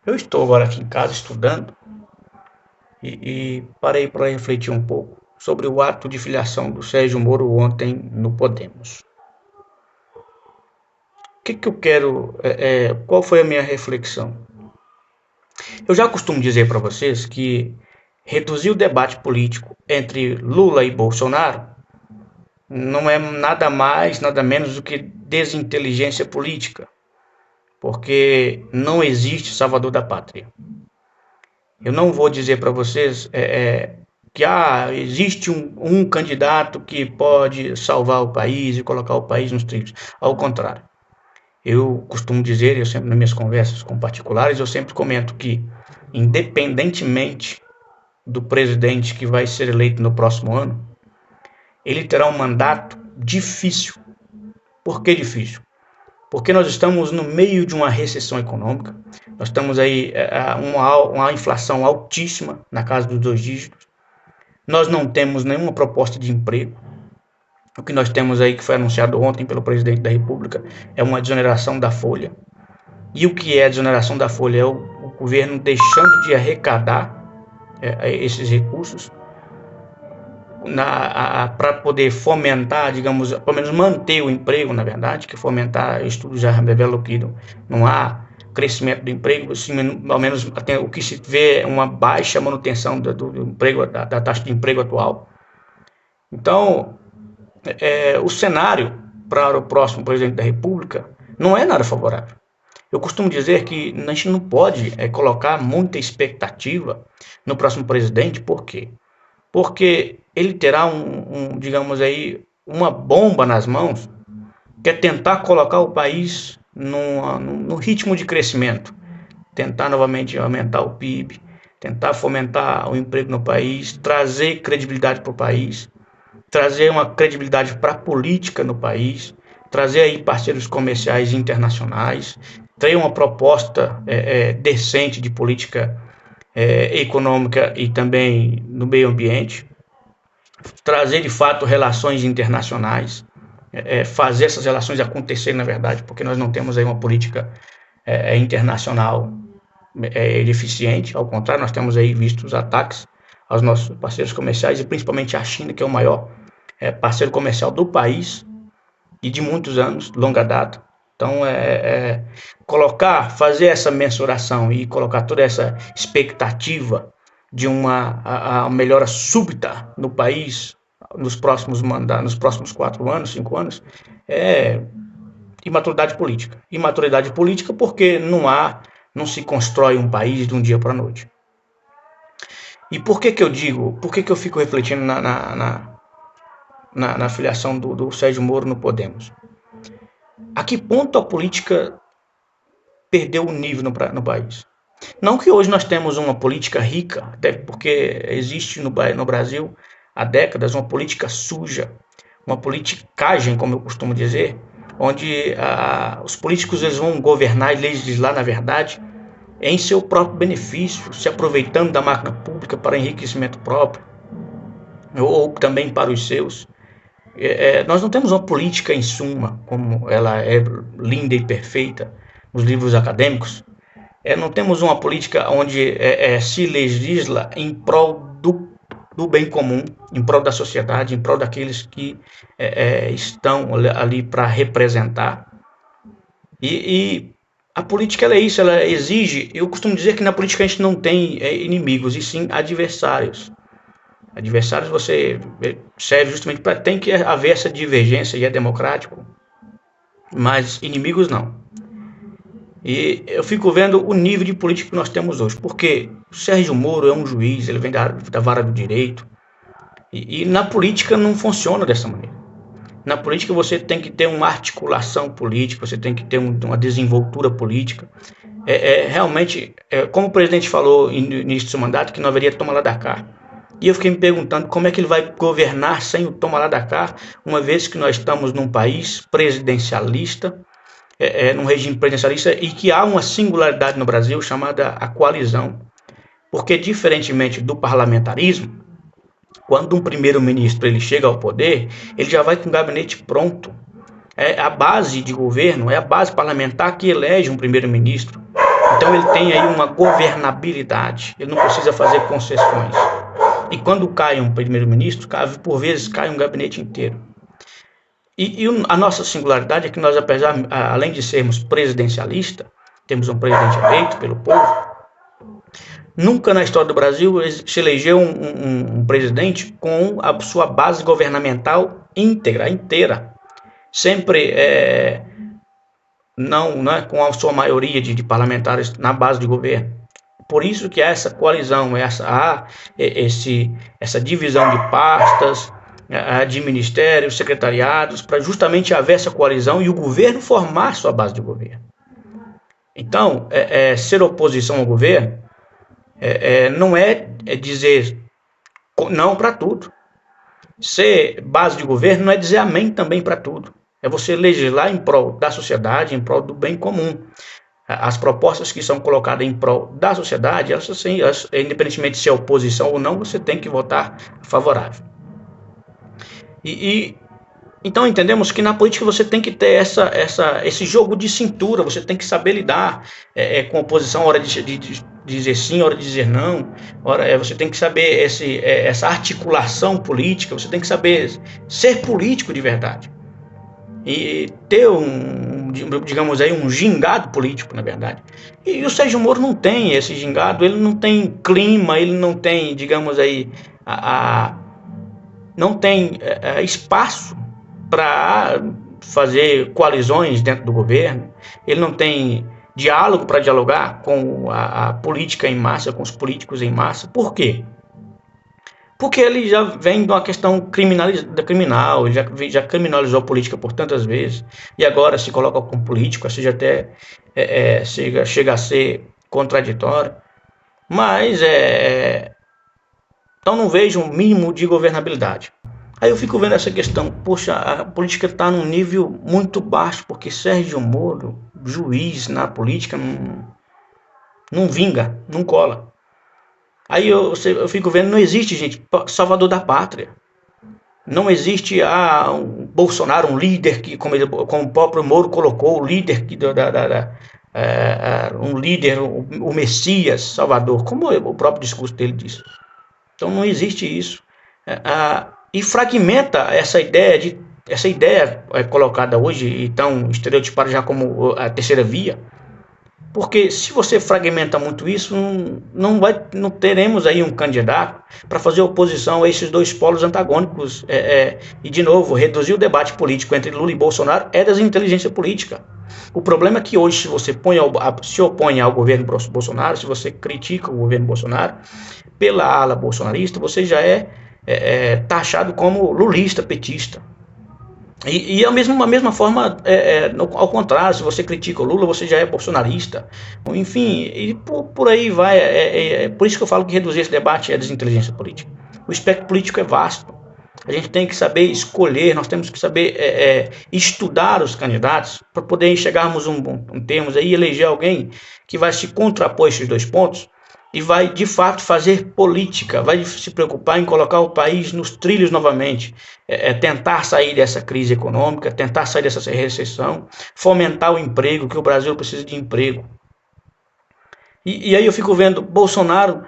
Eu estou agora aqui em casa estudando e parei para refletir um pouco sobre o ato de filiação do Sérgio Moro ontem no Podemos. O que eu quero, qual foi a minha reflexão? Eu já costumo dizer para vocês que reduzir o debate político entre Lula e Bolsonaro não é nada mais, nada menos do que desinteligência política, porque não existe salvador da pátria. Eu não vou dizer para vocês que existe um candidato que pode salvar o país e colocar o país nos trilhos. Ao contrário, eu costumo dizer, eu sempre nas minhas conversas com particulares, eu sempre comento que, independentemente do presidente que vai ser eleito no próximo ano, ele terá um mandato difícil. Por que difícil? Porque nós estamos no meio de uma recessão econômica, nós estamos aí uma inflação altíssima, na casa dos 2 dígitos, nós não temos nenhuma proposta de emprego. O que nós temos aí, que foi anunciado ontem pelo presidente da República, é uma desoneração da folha. E o que é a desoneração da folha? É o governo deixando de arrecadar esses recursos para poder fomentar, digamos, pelo menos manter o emprego, na verdade, que fomentar, estudos já revelam que não há crescimento do emprego, assim, ao menos o que se vê é uma baixa manutenção do emprego, da taxa de emprego atual. Então, o cenário para o próximo presidente da República não é nada favorável. Eu costumo dizer que a gente não pode colocar muita expectativa no próximo presidente. Por quê? Porque ele terá digamos aí, uma bomba nas mãos, que é tentar colocar o país no ritmo de crescimento, tentar novamente aumentar o PIB, tentar fomentar o emprego no país, trazer credibilidade para o país, trazer uma credibilidade para a política no país, trazer aí parceiros comerciais internacionais, ter uma proposta decente de política econômica e também no meio ambiente, trazer de fato relações internacionais, fazer essas relações acontecerem, na verdade, porque nós não temos aí uma política internacional eficiente. Ao contrário, nós temos aí visto os ataques aos nossos parceiros comerciais e principalmente à China, que é o maior parceiro comercial do país e de muitos anos, longa data. Então, fazer essa mensuração e colocar toda essa expectativa de uma melhora súbita no país nos próximos 4 anos, 5 anos, é imaturidade política. Imaturidade política porque não se constrói um país de um dia para a noite. E por que eu fico refletindo na filiação do Sérgio Moro no Podemos? A que ponto a política perdeu o nível no país? Não que hoje nós temos uma política rica, até porque existe no Brasil há décadas uma política suja, uma politicagem, como eu costumo dizer, onde os políticos eles vão governar e legislar, na verdade, em seu próprio benefício, se aproveitando da máquina pública para enriquecimento próprio, ou também para os seus. Nós não temos uma política em suma, como ela é linda e perfeita nos livros acadêmicos. Não temos uma política onde se legisla em prol do bem comum, em prol da sociedade, em prol daqueles que estão ali para representar. E a política ela é isso, ela exige. Eu costumo dizer que na política a gente não tem inimigos, e sim adversários. Adversários você serve justamente para tem que haver essa divergência e é democrático, mas inimigos não. E eu fico vendo o nível de política que nós temos hoje, porque o Sérgio Moro é um juiz, ele vem da vara do direito, e na política não funciona dessa maneira. Na política você tem que ter uma articulação política, você tem que ter uma desenvoltura política. Realmente, como o presidente falou no início do seu mandato, que não haveria toma lá da cá. E eu fiquei me perguntando como é que ele vai governar sem o toma lá da cá, uma vez que nós estamos num país presidencialista, num regime presidencialista, e que há uma singularidade no Brasil chamada a coalizão. Porque, diferentemente do parlamentarismo, quando um primeiro-ministro ele chega ao poder, ele já vai com o gabinete pronto. A base de governo, é a base parlamentar que elege um primeiro-ministro. Então ele tem aí uma governabilidade, ele não precisa fazer concessões. E quando cai um primeiro-ministro, por vezes cai um gabinete inteiro. E a nossa singularidade é que nós, além de sermos presidencialistas, temos um presidente eleito pelo povo, nunca na história do Brasil se elegeu um presidente com a sua base governamental inteira. Sempre não com a sua maioria de parlamentares na base de governo. Por isso que há essa coalizão, essa divisão de pastas, de ministérios, secretariados, para justamente haver essa coalizão e o governo formar sua base de governo. Então, ser oposição ao governo não é dizer não para tudo. Ser base de governo não é dizer amém também para tudo. É você legislar em prol da sociedade, em prol do bem comum. As propostas que são colocadas em prol da sociedade, elas, independentemente de ser oposição ou não, você tem que votar favorável. Então entendemos que na política você tem que ter esse jogo de cintura, você tem que saber lidar com a oposição, hora de dizer sim, hora de dizer não, você tem que saber essa articulação política, você tem que saber ser político de verdade. E ter digamos aí, um gingado político, na verdade. E o Sérgio Moro não tem esse gingado, ele não tem clima, ele não tem, digamos aí, não tem espaço para fazer coalizões dentro do governo, ele não tem diálogo para dialogar com a política em massa, com os políticos em massa. Por quê? Porque ele já vem de uma questão criminal, já criminalizou a política por tantas vezes, e agora se coloca como político, seja até chega a ser contraditório, mas então não vejo um mínimo de governabilidade. Aí eu fico vendo essa questão, poxa, a política está num nível muito baixo, porque Sérgio Moro, juiz na política, não vinga, não cola. Aí eu fico vendo, não existe, gente, salvador da pátria. Não existe um Bolsonaro, um líder que, como o próprio Moro colocou, o líder o Messias, Salvador, como o próprio discurso dele diz. Então não existe isso. E fragmenta essa ideia colocada hoje e tão estereotipada já como a terceira via. Porque se você fragmenta muito isso, não teremos aí um candidato para fazer oposição a esses dois polos antagônicos. E, de novo, reduzir o debate político entre Lula e Bolsonaro é desinteligência política. O problema é que hoje, se você se opõe ao governo Bolsonaro, se você critica o governo Bolsonaro, pela ala bolsonarista, você já é taxado como lulista, petista. E a mesma forma, ao contrário, se você critica o Lula, você já é bolsonarista. Enfim, e por aí vai. Por isso que eu falo que reduzir esse debate é desinteligência política. O espectro político é vasto. A gente tem que saber escolher, nós temos que saber estudar os candidatos para poder chegarmos termos aí, eleger alguém que vai se contrapor esses dois pontos e vai, de fato, fazer política, vai se preocupar em colocar o país nos trilhos novamente, tentar sair dessa crise econômica, tentar sair dessa recessão, fomentar o emprego, que o Brasil precisa de emprego. E aí eu fico vendo, Bolsonaro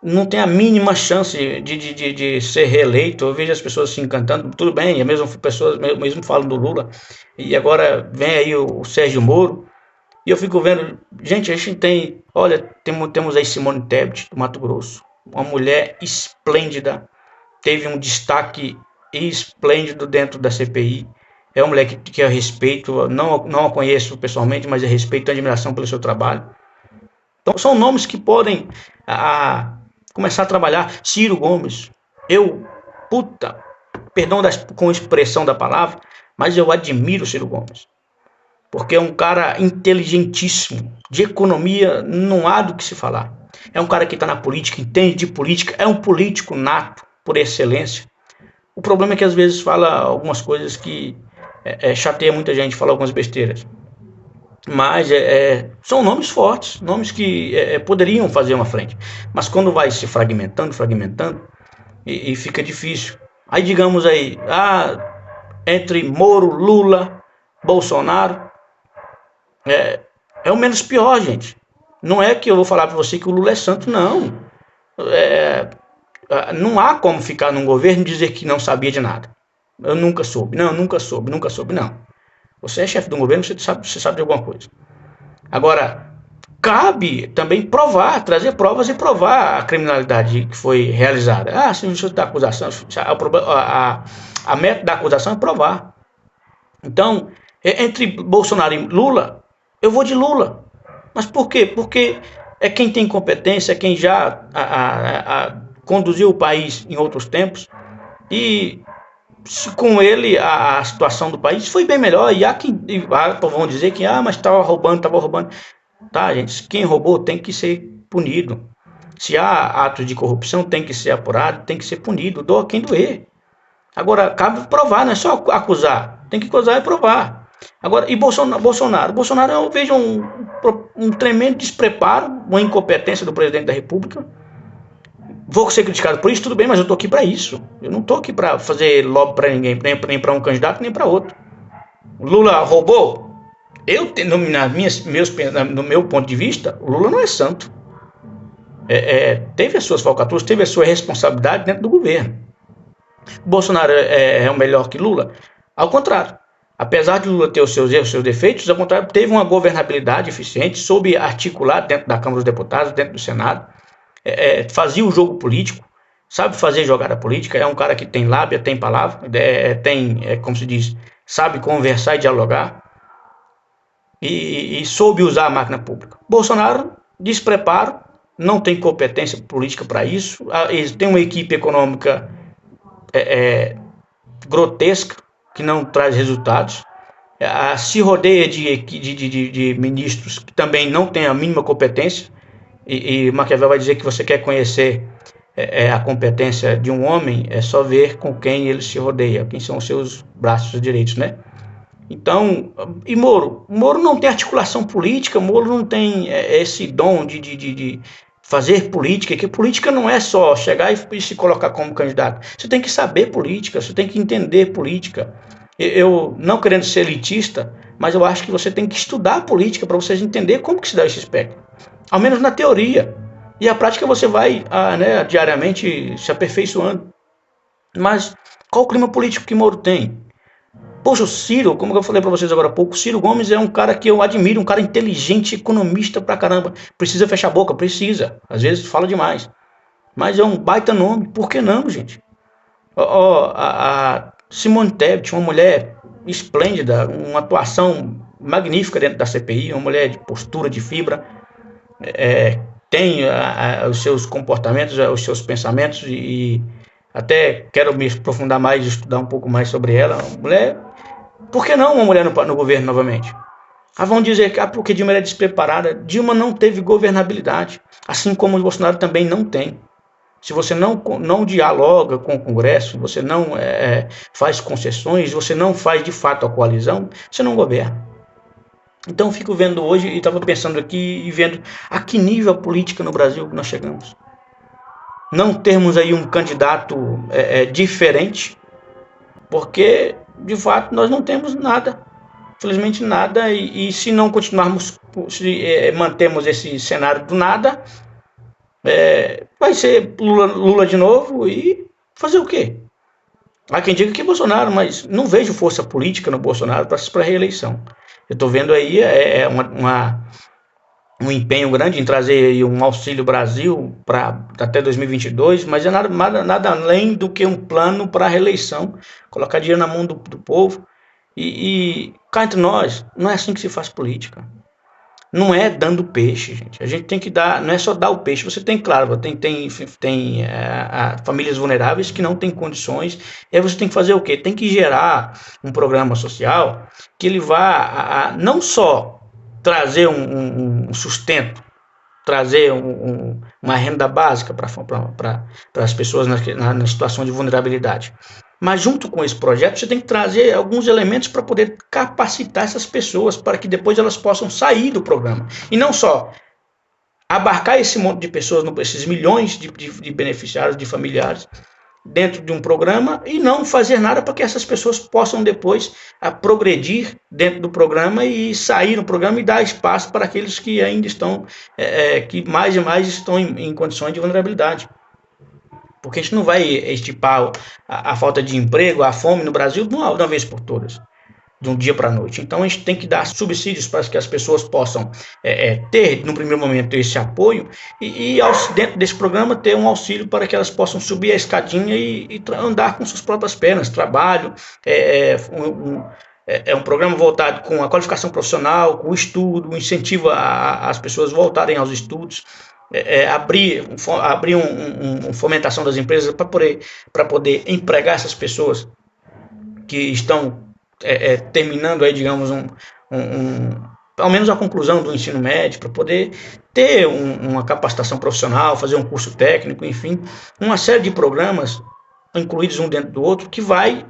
não tem a mínima chance de ser reeleito. Eu vejo as pessoas se encantando, tudo bem, as mesmas pessoas mesmo falam do Lula, e agora vem aí o Sérgio Moro. E eu fico vendo, gente, a gente tem, olha, temos aí Simone Tebet, do Mato Grosso, uma mulher esplêndida, teve um destaque esplêndido dentro da CPI, é uma mulher que eu respeito, não a conheço pessoalmente, mas eu respeito e admiração pelo seu trabalho. Então são nomes que podem começar a trabalhar. Ciro Gomes, perdão com a expressão da palavra, mas eu admiro Ciro Gomes. Porque é um cara inteligentíssimo, de economia não há do que se falar. É um cara que está na política, entende de política, é um político nato, por excelência. O problema é que às vezes fala algumas coisas que chateia muita gente, fala algumas besteiras. Mas são nomes fortes, nomes que poderiam fazer uma frente. Mas quando vai se fragmentando, e fica difícil. Aí digamos aí, entre Moro, Lula, Bolsonaro, é o menos pior, gente. Não é que eu vou falar para você que o Lula é santo, não. É, não há como ficar num governo e dizer que não sabia de nada. Eu nunca soube. Não, nunca soube, nunca soube, não. Você é chefe de um governo, você sabe de alguma coisa. Agora, cabe também provar, trazer provas e provar a criminalidade que foi realizada. Ah, se o senhor da acusação, a meta da acusação é provar. Então, entre Bolsonaro e Lula, eu vou de Lula. Mas por quê? Porque é quem tem competência, é quem já conduziu o país em outros tempos. E com ele a situação do país foi bem melhor. E há quem vão dizer que mas estava roubando. Tá, gente, quem roubou tem que ser punido. Se há atos de corrupção, tem que ser apurado, tem que ser punido. Doa quem doer. Agora, cabe provar, não é só acusar. Tem que acusar e provar. Agora, e Bolsonaro? Bolsonaro, eu vejo um tremendo despreparo, uma incompetência do presidente da República. Vou ser criticado por isso, tudo bem, mas eu estou aqui para isso. Eu não estou aqui para fazer lobby para ninguém, nem para um candidato, nem para outro. Lula roubou? No meu ponto de vista, o Lula não é santo. Teve as suas falcatruas, teve a sua responsabilidade dentro do governo. Bolsonaro é o melhor que Lula? Ao contrário. Apesar de Lula ter os seus erros, os seus defeitos, ao contrário, teve uma governabilidade eficiente, soube articular dentro da Câmara dos Deputados, dentro do Senado, fazia o jogo político, sabe fazer jogada política, é um cara que tem lábia, tem palavra, como se diz, sabe conversar e dialogar, e soube usar a máquina pública. Bolsonaro, despreparo, não tem competência política para isso, ele tem uma equipe econômica grotesca, que não traz resultados, se rodeia de ministros que também não têm a mínima competência, e Maquiavel vai dizer que você quer conhecer a competência de um homem, é só ver com quem ele se rodeia, quem são os seus braços direitos, né? Então, e Moro não tem articulação política, Moro não tem esse dom de fazer política, que política não é só chegar e se colocar como candidato. Você tem que saber política, você tem que entender política. Eu não querendo ser elitista, mas eu acho que você tem que estudar política para vocês entenderem como que se dá esse espectro. Ao menos na teoria. E a prática você vai diariamente se aperfeiçoando. Mas qual o clima político que Moro tem? Poxa, o Ciro, como eu falei para vocês agora há pouco, Ciro Gomes é um cara que eu admiro, um cara inteligente, economista pra caramba. Precisa fechar a boca? Precisa. Às vezes fala demais. Mas é um baita nome. Por que não, gente? A Simone Tebet, uma mulher esplêndida, uma atuação magnífica dentro da CPI, uma mulher de postura, de fibra, tem os seus comportamentos, os seus pensamentos, e até quero me aprofundar mais, estudar um pouco mais sobre ela. Uma mulher, por que não uma mulher no governo novamente? Vão dizer que porque Dilma era despreparada. Dilma não teve governabilidade, assim como o Bolsonaro também não tem. Se você não dialoga com o Congresso, você não faz concessões, você não faz de fato a coalizão, você não governa. Então fico vendo hoje, e estava pensando aqui, e vendo a que nível política no Brasil nós chegamos. Não termos aí um candidato diferente, porque de fato nós não temos nada, infelizmente nada, e se não continuarmos, se mantermos esse cenário do nada, vai ser Lula de novo, e fazer o quê? Há quem diga que Bolsonaro, mas não vejo força política no Bolsonaro para reeleição. Eu estou vendo aí um empenho grande em trazer aí um Auxílio Brasil para até 2022, mas é nada além do que um plano para a reeleição, colocar dinheiro na mão do povo. E cá entre nós, não é assim que se faz política. Não é dando peixe, gente. A gente tem que dar, não é só dar o peixe. Você tem, claro, tem famílias vulneráveis que não têm condições. E aí você tem que fazer o quê? Tem que gerar um programa social que ele vá não só trazer um sustento, trazer uma renda básica para as pessoas na situação de vulnerabilidade. Mas junto com esse projeto, você tem que trazer alguns elementos para poder capacitar essas pessoas, para que depois elas possam sair do programa. E não só abarcar esse monte de pessoas, esses milhões de beneficiários, de familiares, dentro de um programa e não fazer nada para que essas pessoas possam depois progredir dentro do programa e sair do programa e dar espaço para aqueles que ainda estão, que mais e mais estão em condições de vulnerabilidade. Porque a gente não vai estipar a falta de emprego, a fome no Brasil de uma vez por todas, de um dia para a noite. Então a gente tem que dar subsídios para que as pessoas possam ter, no primeiro momento, esse apoio e dentro desse programa ter um auxílio para que elas possam subir a escadinha e andar com suas próprias pernas. Trabalho, um programa voltado com a qualificação profissional, com o estudo, um incentivo às pessoas voltarem aos estudos. Abrir uma fomentação das empresas para poder empregar essas pessoas que estão terminando aí, digamos, pelo menos a conclusão do ensino médio, para poder ter uma capacitação profissional, fazer um curso técnico, enfim, uma série de programas incluídos um dentro do outro que vai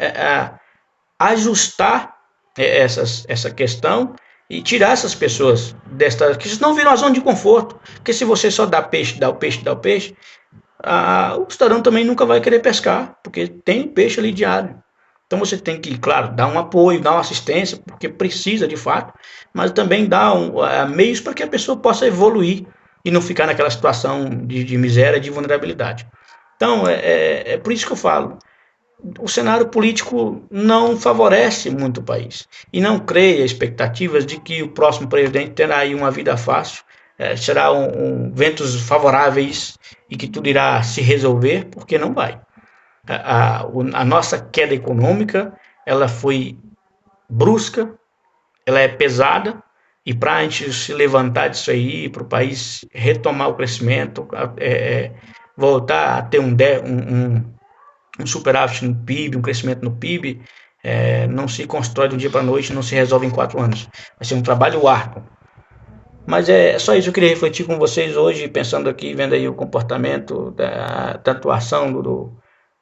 ajustar essa questão e tirar essas pessoas que senão viram a zona de conforto. Porque se você só dá o peixe, o cidadão também nunca vai querer pescar, porque tem peixe ali diário. Então você tem que, claro, dar um apoio, dar uma assistência, porque precisa de fato, mas também dar meios para que a pessoa possa evoluir e não ficar naquela situação de miséria, de vulnerabilidade. Então, é por isso que eu falo, o cenário político não favorece muito o país e não cria expectativas de que o próximo presidente terá aí uma vida fácil, será ventos favoráveis e que tudo irá se resolver, porque não vai. A nossa queda econômica, ela foi brusca, ela é pesada, e para a gente se levantar disso aí, para o país retomar o crescimento, voltar a ter um superávit no PIB, um crescimento no PIB, não se constrói de um dia para a noite, não se resolve em 4 anos. Vai ser um trabalho árduo. Mas é só isso que eu queria refletir com vocês hoje, pensando aqui, vendo aí o comportamento da atuação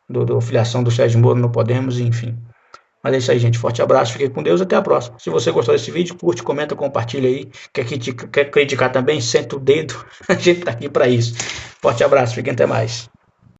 da filiação do Sérgio Moro no Podemos, enfim. Mas é isso aí, gente. Forte abraço, fiquem com Deus, até a próxima. Se você gostou desse vídeo, curte, comenta, compartilha aí. Quer criticar também? Senta o dedo. A gente tá aqui para isso. Forte abraço, fiquem até mais.